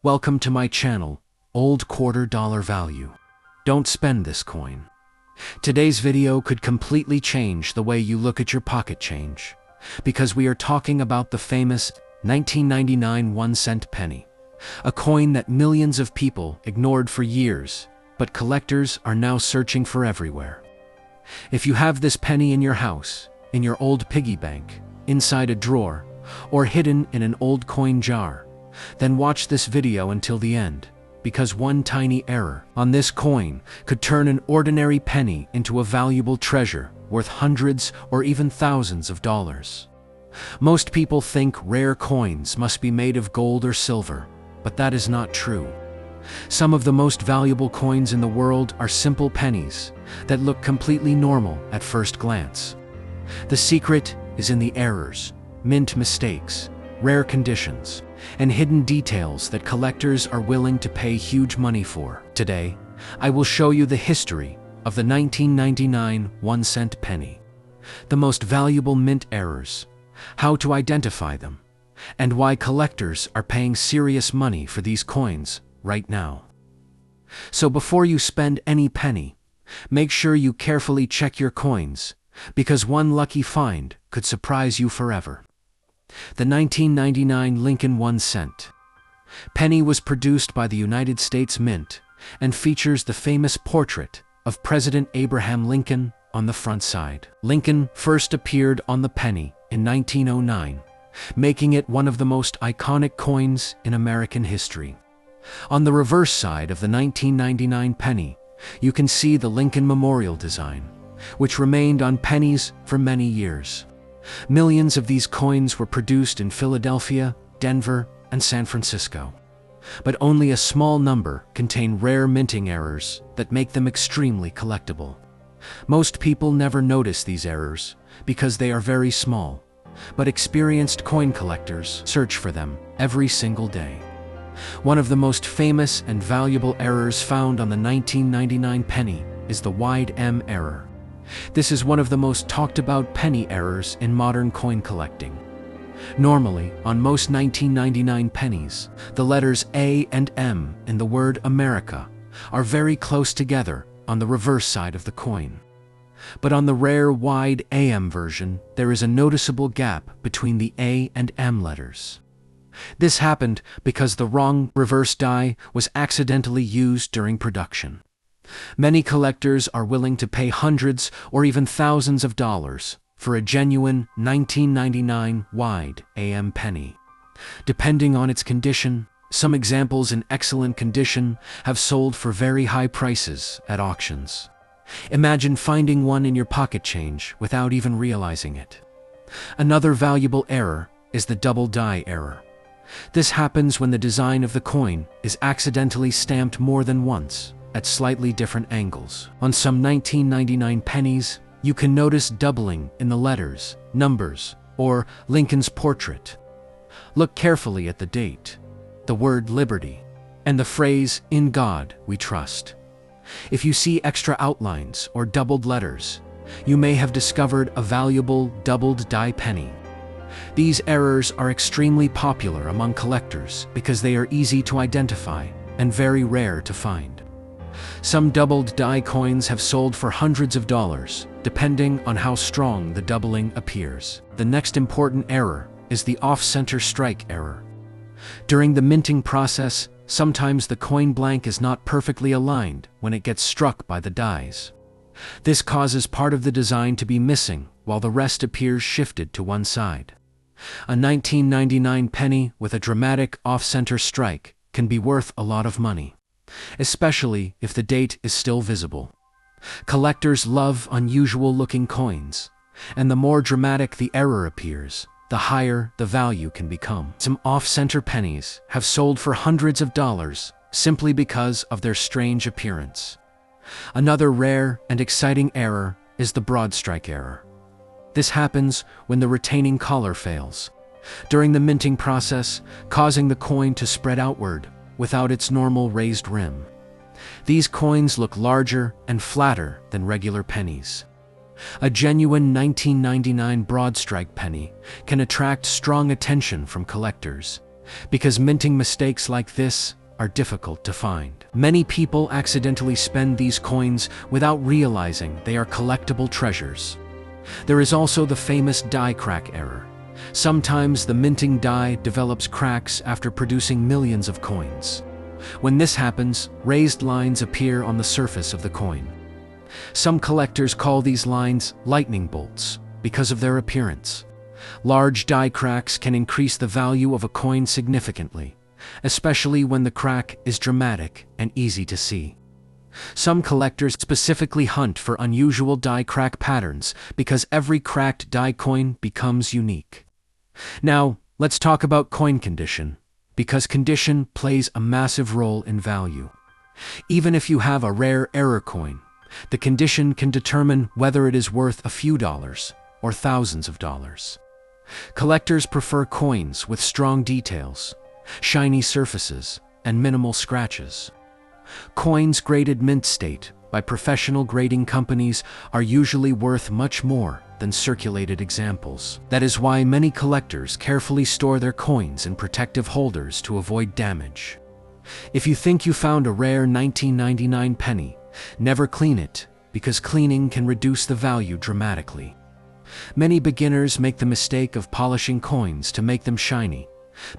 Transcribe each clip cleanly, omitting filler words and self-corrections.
Welcome to my channel, Old Quarter Dollar Value. Don't spend this coin. Today's video could completely change the way you look at your pocket change, because we are talking about the famous 1999 1-cent penny, a coin that millions of people ignored for years, but collectors are now searching for everywhere. If you have this penny in your house, in your old piggy bank, inside a drawer, or hidden in an old coin jar, then watch this video until the end, because one tiny error on this coin could turn an ordinary penny into a valuable treasure worth hundreds or even thousands of dollars. Most people think rare coins must be made of gold or silver, but that is not true. Some of the most valuable coins in the world are simple pennies that look completely normal at first glance. The secret is in the errors, mint mistakes, rare conditions, and hidden details that collectors are willing to pay huge money for. Today, I will show you the history of the 1999 1-cent penny, the most valuable mint errors, how to identify them, and why collectors are paying serious money for these coins right now. So before you spend any penny, make sure you carefully check your coins, because one lucky find could surprise you forever. The 1999 Lincoln 1-cent penny was produced by the United States Mint and features the famous portrait of President Abraham Lincoln on the front side. Lincoln first appeared on the penny in 1909, making it one of the most iconic coins in American history. On the reverse side of the 1999 penny, you can see the Lincoln Memorial design, which remained on pennies for many years. Millions of these coins were produced in Philadelphia, Denver, and San Francisco. But only a small number contain rare minting errors that make them extremely collectible. Most people never notice these errors because they are very small, but experienced coin collectors search for them every single day. One of the most famous and valuable errors found on the 1999 penny is the wide M error. This is one of the most talked about penny errors in modern coin collecting. Normally, on most 1999 pennies, the letters A and M in the word America are very close together on the reverse side of the coin. But on the rare wide AM version, there is a noticeable gap between the A and M letters. This happened because the wrong reverse die was accidentally used during production. Many collectors are willing to pay hundreds or even thousands of dollars for a genuine 1999 wide AM penny. Depending on its condition, some examples in excellent condition have sold for very high prices at auctions. Imagine finding one in your pocket change without even realizing it. Another valuable error is the double die error. This happens when the design of the coin is accidentally stamped more than once, at slightly different angles. On some 1999 pennies, you can notice doubling in the letters, numbers, or Lincoln's portrait. Look carefully at the date, the word Liberty, and the phrase, "In God We Trust." If you see extra outlines or doubled letters, you may have discovered a valuable doubled die penny. These errors are extremely popular among collectors because they are easy to identify and very rare to find. Some doubled die coins have sold for hundreds of dollars, depending on how strong the doubling appears. The next important error is the off-center strike error. During the minting process, sometimes the coin blank is not perfectly aligned when it gets struck by the dies. This causes part of the design to be missing while the rest appears shifted to one side. A 1999 penny with a dramatic off-center strike can be worth a lot of money, especially if the date is still visible. Collectors love unusual-looking coins, and the more dramatic the error appears, the higher the value can become. Some off-center pennies have sold for hundreds of dollars simply because of their strange appearance. Another rare and exciting error is the broad strike error. This happens when the retaining collar fails during the minting process, causing the coin to spread outward without its normal raised rim. These coins look larger and flatter than regular pennies. A genuine 1999 broad strike penny can attract strong attention from collectors because minting mistakes like this are difficult to find. Many people accidentally spend these coins without realizing they are collectible treasures. There is also the famous die crack error. Sometimes the minting die develops cracks after producing millions of coins. When this happens, raised lines appear on the surface of the coin. Some collectors call these lines lightning bolts because of their appearance. Large die cracks can increase the value of a coin significantly, especially when the crack is dramatic and easy to see. Some collectors specifically hunt for unusual die crack patterns because every cracked die coin becomes unique. Now, let's talk about coin condition, because condition plays a massive role in value. Even if you have a rare error coin, the condition can determine whether it is worth a few dollars or thousands of dollars. Collectors prefer coins with strong details, shiny surfaces, and minimal scratches. Coins graded mint state by professional grading companies are usually worth much more than circulated examples. That is why many collectors carefully store their coins in protective holders to avoid damage. If you think you found a rare 1999 penny, never clean it, because cleaning can reduce the value dramatically. Many beginners make the mistake of polishing coins to make them shiny,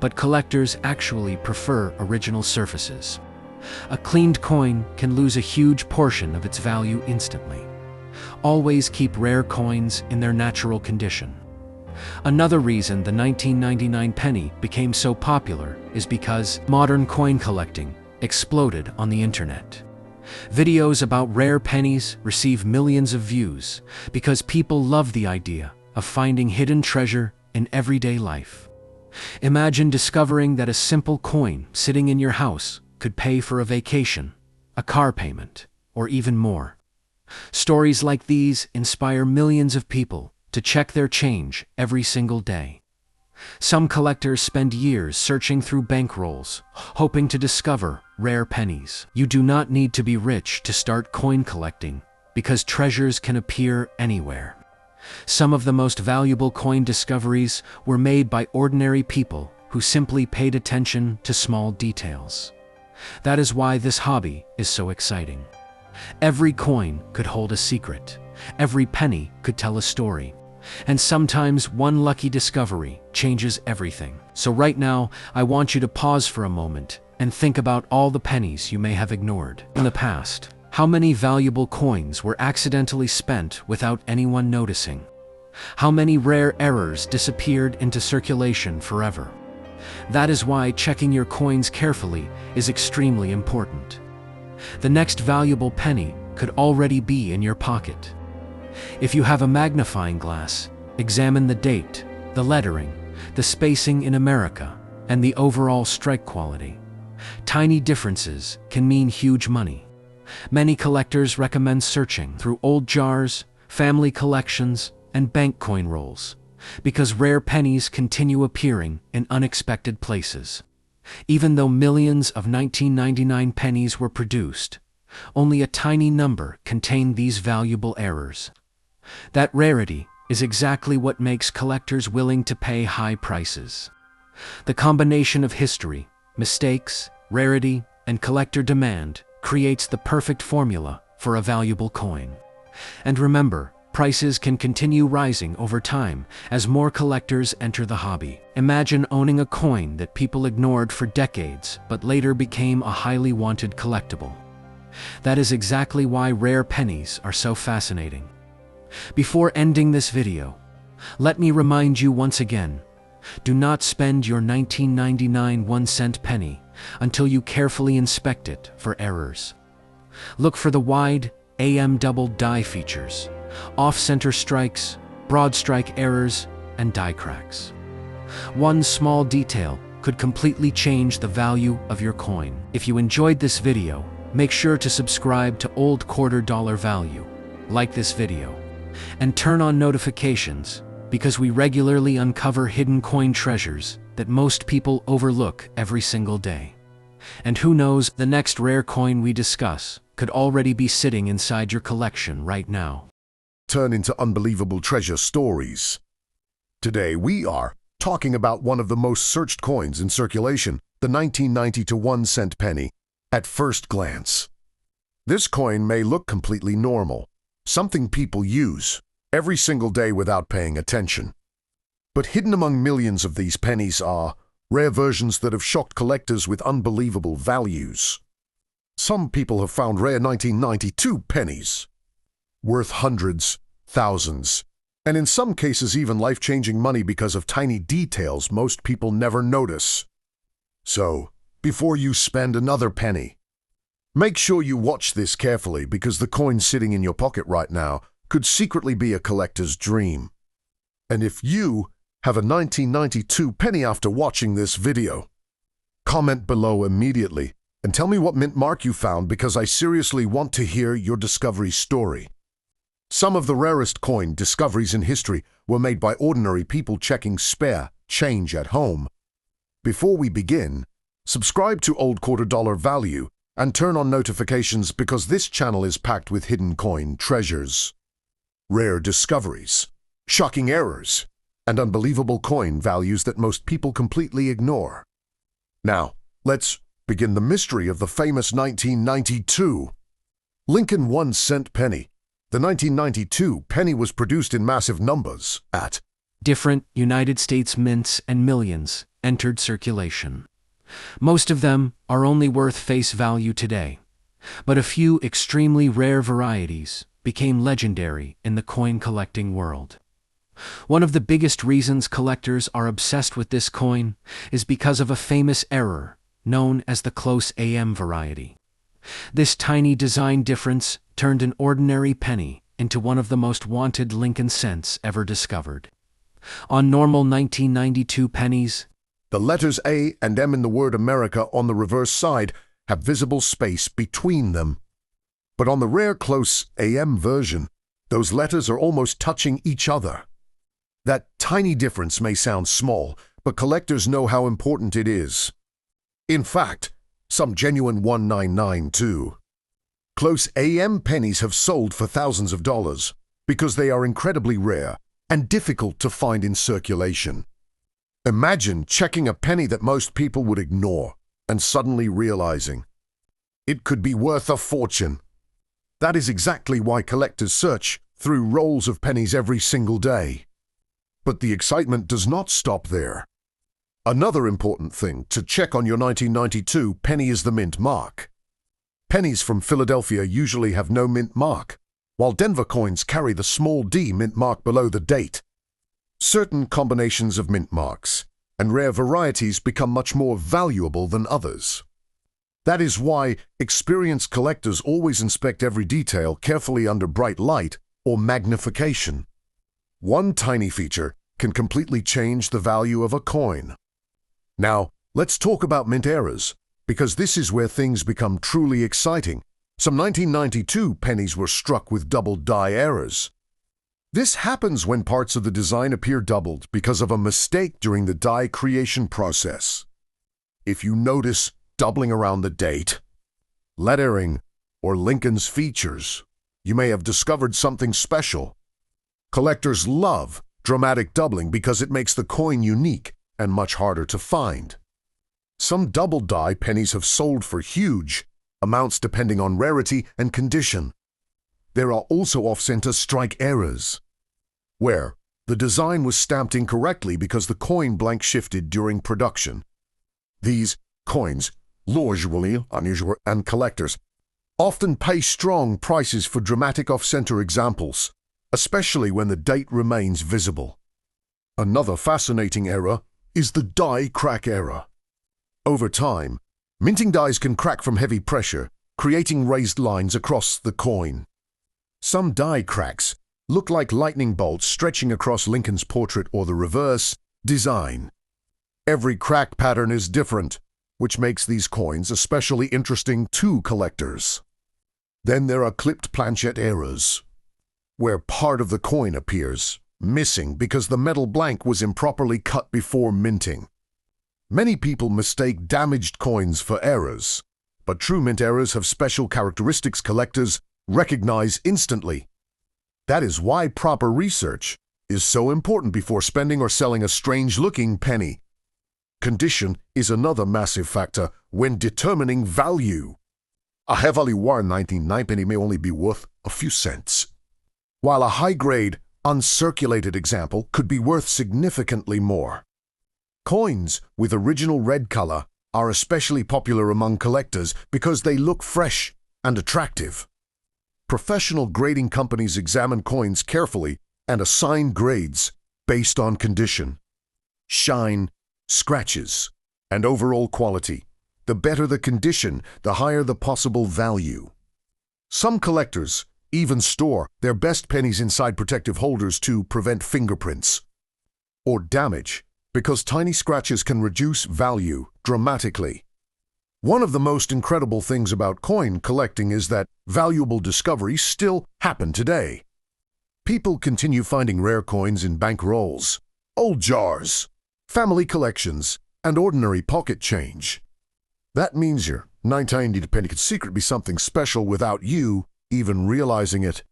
but collectors actually prefer original surfaces. A cleaned coin can lose a huge portion of its value instantly. Always keep rare coins in their natural condition. Another reason the 1999 penny became so popular is because modern coin collecting exploded on the internet. Videos about rare pennies receive millions of views because people love the idea of finding hidden treasure in everyday life. Imagine discovering that a simple coin sitting in your house could pay for a vacation, a car payment, or even more. Stories like these inspire millions of people to check their change every single day. Some collectors spend years searching through bankrolls, hoping to discover rare pennies. You do not need to be rich to start coin collecting, because treasures can appear anywhere. Some of the most valuable coin discoveries were made by ordinary people who simply paid attention to small details. That is why this hobby is so exciting. Every coin could hold a secret. Every penny could tell a story. And sometimes one lucky discovery changes everything. So right now, I want you to pause for a moment and think about all the pennies you may have ignored. In the past, how many valuable coins were accidentally spent without anyone noticing? How many rare errors disappeared into circulation forever? That is why checking your coins carefully is extremely important. The next valuable penny could already be in your pocket. If you have a magnifying glass, examine the date, the lettering, the spacing in America, and the overall strike quality. Tiny differences can mean huge money. Many collectors recommend searching through old jars, family collections, and bank coin rolls, because rare pennies continue appearing in unexpected places. Even though millions of 1999 pennies were produced, only a tiny number contain these valuable errors. That rarity is exactly what makes collectors willing to pay high prices. The combination of history, mistakes, rarity, and collector demand creates the perfect formula for a valuable coin. And remember, prices can continue rising over time as more collectors enter the hobby. Imagine owning a coin that people ignored for decades but later became a highly wanted collectible. That is exactly why rare pennies are so fascinating. Before ending this video, let me remind you once again, do not spend your 1999 1-cent penny until you carefully inspect it for errors. Look for the wide AM double die features, off-center strikes, broad strike errors, and die cracks. One small detail could completely change the value of your coin. If you enjoyed this video, make sure to subscribe to Old Quarter Dollar Value, like this video, and turn on notifications, because we regularly uncover hidden coin treasures that most people overlook every single day. And who knows, the next rare coin we discuss could already be sitting inside your collection right now. Turn into unbelievable treasure stories. Today we are talking about one of the most searched coins in circulation, the 1990 to 1 cent penny, at first glance. This coin may look completely normal, something people use every single day without paying attention. But hidden among millions of these pennies are rare versions that have shocked collectors with unbelievable values. Some people have found rare 1992 pennies, worth hundreds, thousands, and in some cases even life-changing money because of tiny details most people never notice. So, before you spend another penny, make sure you watch this carefully because the coin sitting in your pocket right now could secretly be a collector's dream. And if you have a 1992 penny after watching this video, comment below immediately and tell me what mint mark you found because I seriously want to hear your discovery story. Some of the rarest coin discoveries in history were made by ordinary people checking spare change at home. Before we begin, subscribe to Old Quarter Dollar Value and turn on notifications because this channel is packed with hidden coin treasures, rare discoveries, shocking errors, and unbelievable coin values that most people completely ignore. Now, let's begin the mystery of the famous 1992 Lincoln 1 cent penny. The 1992 penny was produced in massive numbers at different United States mints and millions entered circulation. Most of them are only worth face value today, but a few extremely rare varieties became legendary in the coin collecting world. One of the biggest reasons collectors are obsessed with this coin is because of a famous error known as the close AM variety. This tiny design difference turned an ordinary penny into one of the most wanted Lincoln cents ever discovered. On normal 1992 pennies, the letters A and M in the word America on the reverse side have visible space between them. But on the rare close AM version, those letters are almost touching each other. That tiny difference may sound small, but collectors know how important it is. In fact, some genuine 1992 close AM pennies have sold for thousands of dollars because they are incredibly rare and difficult to find in circulation. Imagine checking a penny that most people would ignore and suddenly realizing it could be worth a fortune. That is exactly why collectors search through rolls of pennies every single day. But the excitement does not stop there. Another important thing to check on your 1992 penny is the mint mark. Pennies from Philadelphia usually have no mint mark, while Denver coins carry the small d mint mark below the date. Certain combinations of mint marks and rare varieties become much more valuable than others. That is why experienced collectors always inspect every detail carefully under bright light or magnification. One tiny feature can completely change the value of a coin. Now, let's talk about mint errors, because this is where things become truly exciting. Some 1992 pennies were struck with double die errors. This happens when parts of the design appear doubled because of a mistake during the die creation process. If you notice doubling around the date, lettering, or Lincoln's features, you may have discovered something special. Collectors love dramatic doubling because it makes the coin unique and much harder to find. Some double die pennies have sold for huge amounts depending on rarity and condition. There are also off-center strike errors, where the design was stamped incorrectly because the coin blank shifted during production. These coins, usually unusual, and collectors often pay strong prices for dramatic off-center examples, especially when the date remains visible. Another fascinating error is the die crack error. Over time, minting dies can crack from heavy pressure, creating raised lines across the coin. Some die cracks look like lightning bolts stretching across Lincoln's portrait or the reverse design. Every crack pattern is different, which makes these coins especially interesting to collectors. Then there are clipped planchet errors, where part of the coin appears missing because the metal blank was improperly cut before minting. Many people mistake damaged coins for errors, but true mint errors have special characteristics collectors recognize instantly. That is why proper research is so important before spending or selling a strange-looking penny. Condition is another massive factor when determining value. A heavily worn 99 penny may only be worth a few cents, while a high-grade, uncirculated example could be worth significantly more. Coins with original red color are especially popular among collectors because they look fresh and attractive. Professional grading companies examine coins carefully and assign grades based on condition, shine, scratches, and overall quality. The better the condition, the higher the possible value. Some collectors even store their best pennies inside protective holders to prevent fingerprints or damage, because tiny scratches can reduce value dramatically. One of the most incredible things about coin collecting is that valuable discoveries still happen today. People continue finding rare coins in bank rolls, old jars, family collections, and ordinary pocket change. That means your 1990 penny could secretly be something special without you even realizing it.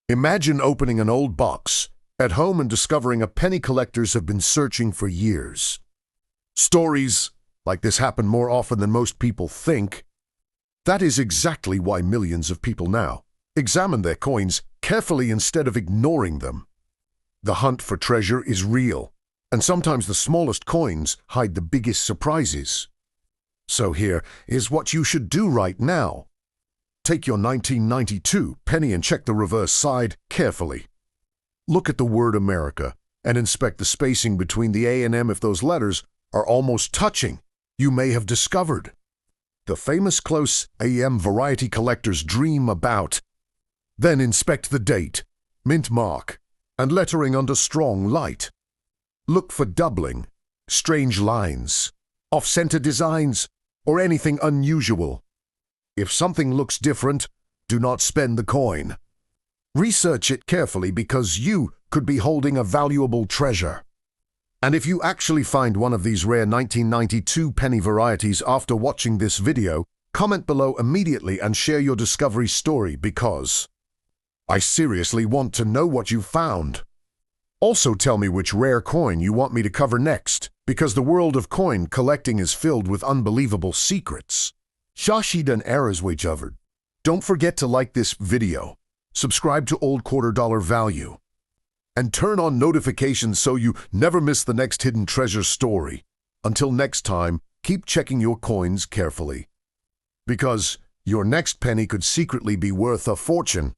Imagine opening an old box at home and discovering a penny collectors have been searching for years. Stories like this happen more often than most people think. That is exactly why millions of people now examine their coins carefully instead of ignoring them. The hunt for treasure is real, and sometimes the smallest coins hide the biggest surprises. So here is what you should do right now. Take your 1992 penny and check the reverse side carefully. Look at the word America and inspect the spacing between the A and M if those letters are almost touching. You may have discovered the famous close AM variety collectors dream about. Then inspect the date, mint mark, and lettering under strong light. Look for doubling, strange lines, off-center designs, or anything unusual. If something looks different, do not spend the coin. Research it carefully because you could be holding a valuable treasure. And if you actually find one of these rare 1992 penny varieties after watching this video, comment below immediately and share your discovery story because I seriously want to know what you found. Also tell me which rare coin you want me to cover next, because the world of coin collecting is filled with unbelievable secrets. Shashi dan errors we covered. Don't forget to like this video, subscribe to Old Quarter Dollar Value, and turn on notifications so you never miss the next hidden treasure story. Until next time, keep checking your coins carefully, because your next penny could secretly be worth a fortune.